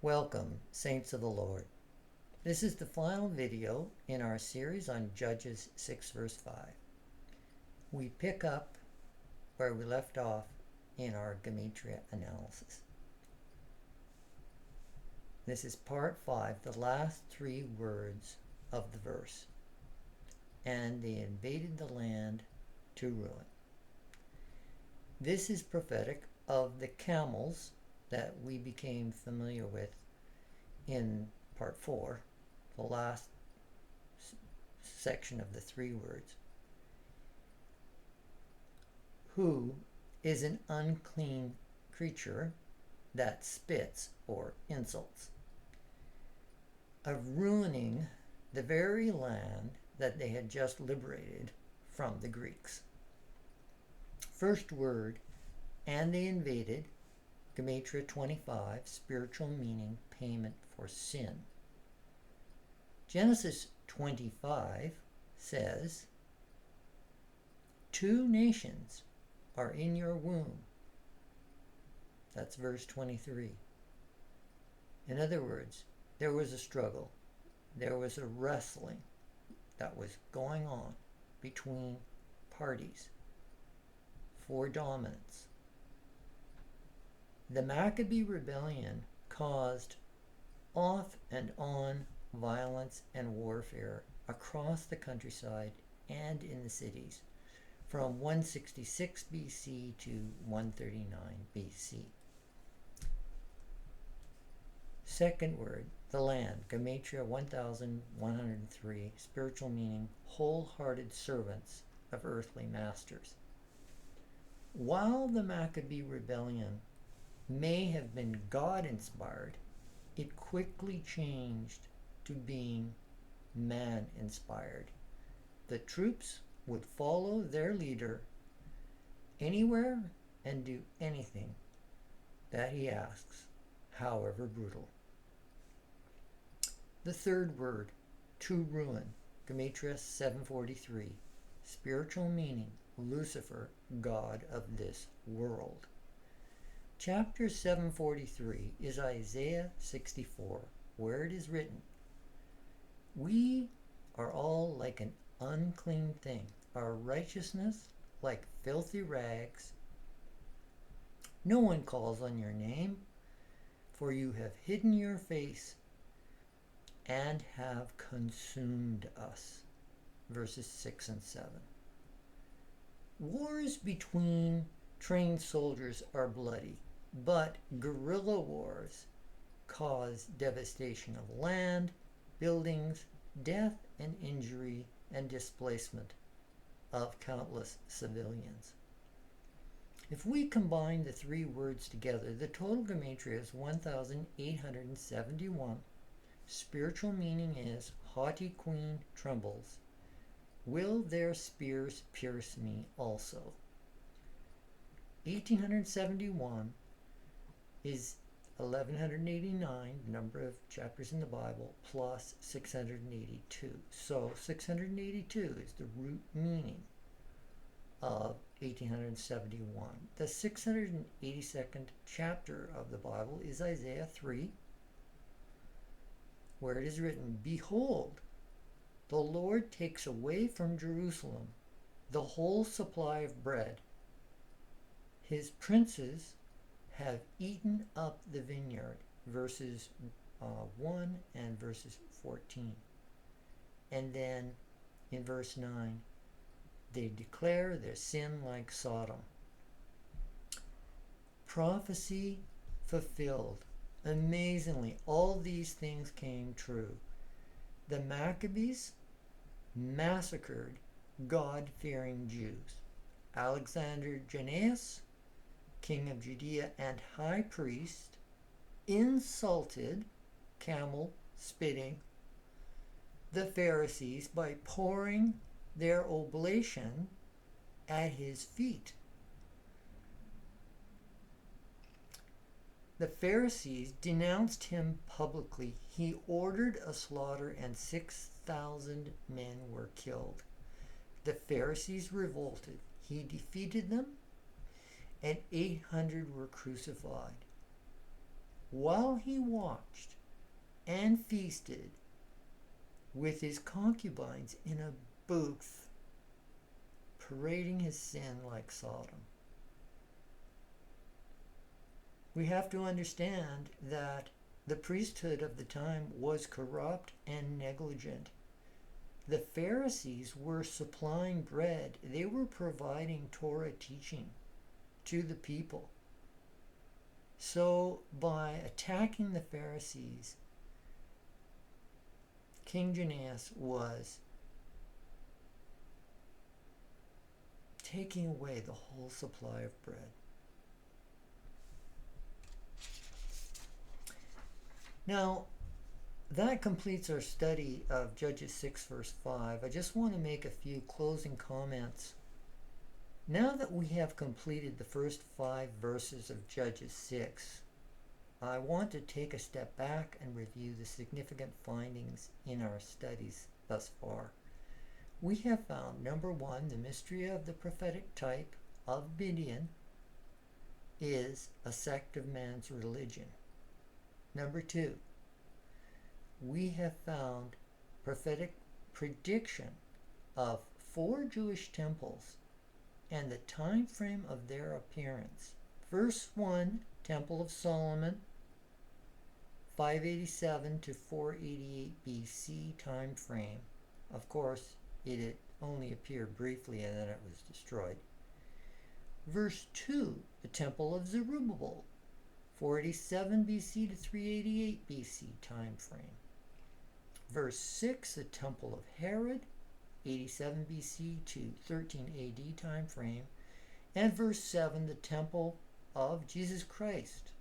Welcome, saints of the Lord. This is the final video in our series on Judges 6 verse 5. We pick up where we left off in our Gematria analysis. This is part 5, the last 3 words of the verse. And they invaded the land to ruin. This is prophetic of the camels that we became familiar with in part 4, the last section of the 3 words. Who is an unclean creature that spits or insults, of ruining the very land that they had just liberated from the Greeks. First word, and they invaded, Gematria 25, spiritual meaning, payment for sin. Genesis 25 says, 2 nations are in your womb. That's verse 23. In other words, there was a struggle. There was a wrestling that was going on between parties for dominance. The Maccabee rebellion caused off and on violence and warfare across the countryside and in the cities from 166 BC to 139 BC. Second word, the land, Gematria 1103, spiritual meaning, wholehearted servants of earthly masters. While the Maccabee rebellion may have been God-inspired, it quickly changed to being man-inspired. The troops would follow their leader anywhere and do anything that he asks, however brutal. The third word, to ruin, Gematria 743, spiritual meaning, Lucifer, God of this world. Chapter 743 is Isaiah 64, where it is written, we are all like an unclean thing, our righteousness like filthy rags. No one calls on your name, for you have hidden your face and have consumed us. Verses 6 and 7. Wars between trained soldiers are bloody, but guerrilla wars cause devastation of land, buildings, death and injury, and displacement of countless civilians. If we combine the 3 words together, the total Gematria is 1,871. Spiritual meaning is, haughty queen trembles. Will their spears pierce me also? 1871 is 1189, number of chapters in the Bible, plus 682. So 682 is the root meaning of 1871. The 682nd chapter of the Bible is Isaiah 3, where it is written, behold, the Lord takes away from Jerusalem the whole supply of bread. His princes have eaten up the vineyard, verses 1 and verses 14. And then in verse 9, they declare their sin like Sodom. Prophecy fulfilled. Amazingly, all these things came true. The Maccabees massacred God-fearing Jews. Alexander Jannaeus, king of Judea and high priest, insulted, camel spitting, the Pharisees by pouring their oblation at his feet. The Pharisees denounced him publicly. He ordered a slaughter and 6,000 men were killed. The Pharisees revolted. He defeated them and 800 were crucified. while he watched and feasted with his concubines in a booth, parading his sin like Sodom. We have to understand that the priesthood of the time was corrupt and negligent. The Pharisees were supplying bread. They were providing Torah teaching to the people. So by attacking the Pharisees, King Janneus was taking away the whole supply of bread. Now, that completes our study of Judges 6 verse 5. I just want to make a few closing comments. Now that we have completed the first 5 verses of Judges 6, I want to take a step back and review the significant findings in our studies thus far. We have found, number 1, the mystery of the prophetic type of Midian is a sect of man's religion. Number 2, we have found prophetic prediction of 4 Jewish temples and the time frame of their appearance. Verse 1, Temple of Solomon, 587 to 488 BC time frame. Of course, it only appeared briefly and then it was destroyed. Verse 2, the Temple of Zerubbabel, 487 BC to 388 BC time frame. Verse 6, the Temple of Herod, 87 BC to 13 AD time frame. And verse 7, the Temple of Jesus Christ,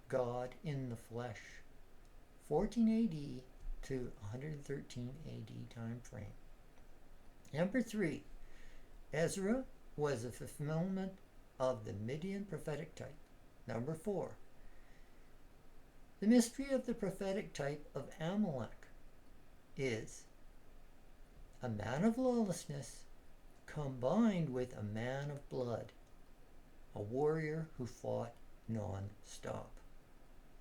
God in the flesh, 14 AD to 113 AD time frame. Number 3, Ezra was a fulfillment of the Midian prophetic type. Number 4, the mystery of the prophetic type of Amalek is a man of lawlessness combined with a man of blood, a warrior who fought non-stop.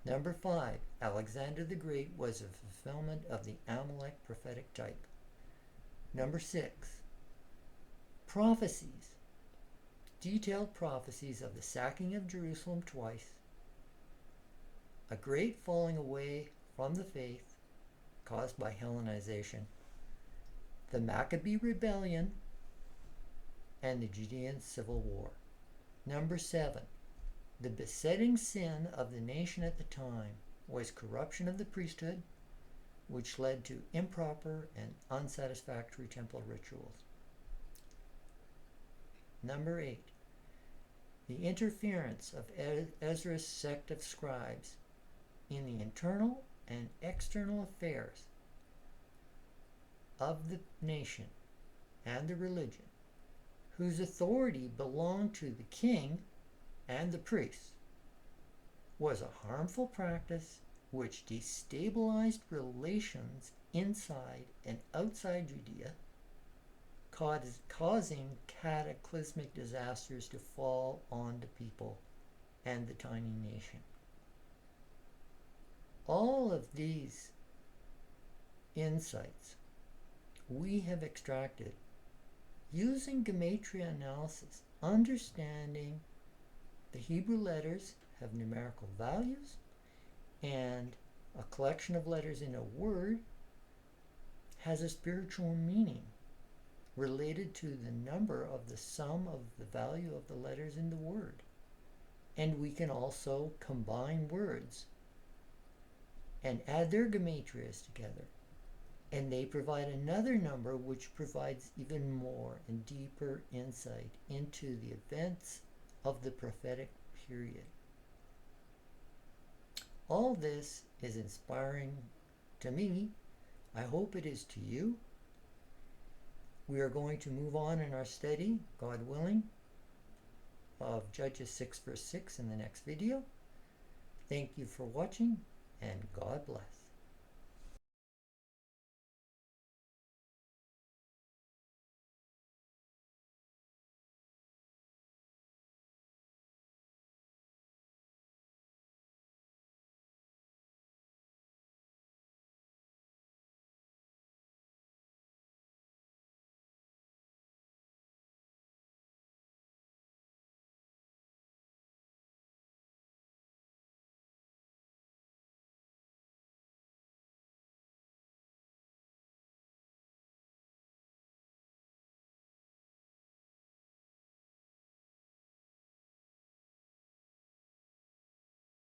Number 5, Alexander the Great was a fulfillment of the Amalek prophetic type. Number 6, prophecies, detailed prophecies of the sacking of Jerusalem twice, a great falling away from the faith caused by Hellenization, the Maccabee rebellion, and the Judean civil war. Number 7, the besetting sin of the nation at the time was corruption of the priesthood, which led to improper and unsatisfactory temple rituals. Number 8, the interference of Ezra's sect of scribes in the internal and external affairs of the nation and the religion, whose authority belonged to the king and the priests, was a harmful practice which destabilized relations inside and outside Judea, causing cataclysmic disasters to fall on the people and the tiny nation. All of these insights we have extracted using Gematria analysis, understanding the Hebrew letters have numerical values, and a collection of letters in a word has a spiritual meaning related to the number of the sum of the value of the letters in the word. And we can also combine words and add their gematrias together, and they provide another number which provides even more and deeper insight into the events of the prophetic period. All this is inspiring to me. I hope it is to you. We are going to move on in our study, God willing, of Judges 6 verse 6 in the next video. Thank you for watching, and God bless.